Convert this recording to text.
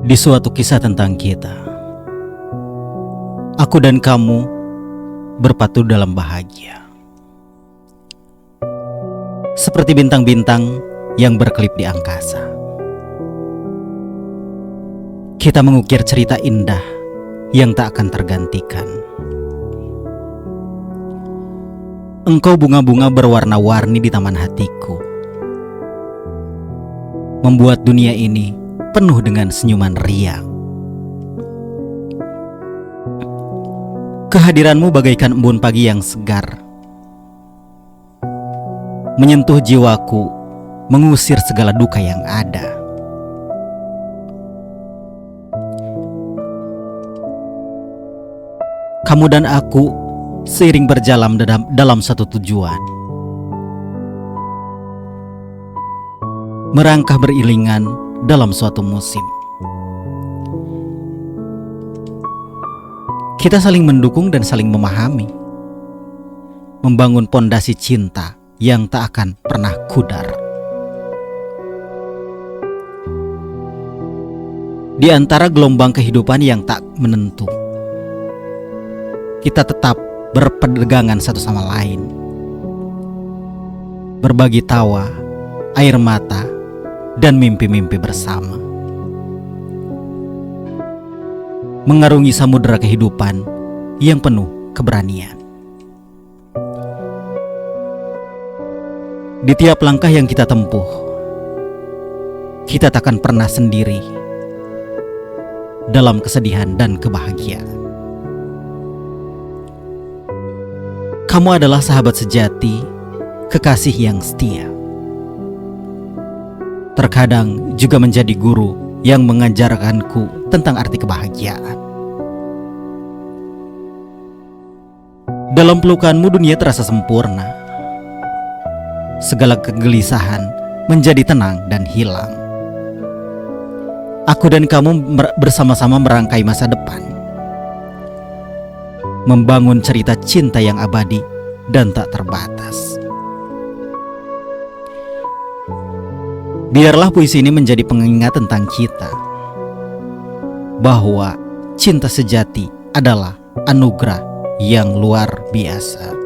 Di suatu kisah tentang kita, aku dan kamu berpatu dalam bahagia, seperti bintang-bintang yang berkelip di angkasa. Kita mengukir cerita indah yang tak akan tergantikan. Engkau bunga-bunga berwarna-warni di taman hatiku, membuat dunia ini penuh dengan senyuman riang. Kehadiranmu bagaikan embun pagi yang segar, menyentuh jiwaku, mengusir segala duka yang ada. Kamu dan aku seiring berjalan dalam satu tujuan, merangkah beriringan dalam suatu musim. Kita saling mendukung dan saling memahami, membangun pondasi cinta yang tak akan pernah pudar. Di antara gelombang kehidupan yang tak menentu, kita tetap berpegangan satu sama lain, berbagi tawa, air mata, dan mimpi-mimpi bersama, mengarungi samudera kehidupan yang penuh keberanian. Di tiap langkah yang kita tempuh, kita takkan pernah sendiri dalam kesedihan dan kebahagiaan. Kamu adalah sahabat sejati, kekasih yang setia. Terkadang juga menjadi guru yang mengajarkanku tentang arti kebahagiaan. Dalam pelukanmu dunia terasa sempurna. Segala kegelisahan menjadi tenang dan hilang. Aku dan kamu bersama-sama merangkai masa depan, membangun cerita cinta yang abadi dan tak terbatas. Biarlah puisi ini menjadi pengingat tentang kita, bahwa cinta sejati adalah anugerah yang luar biasa.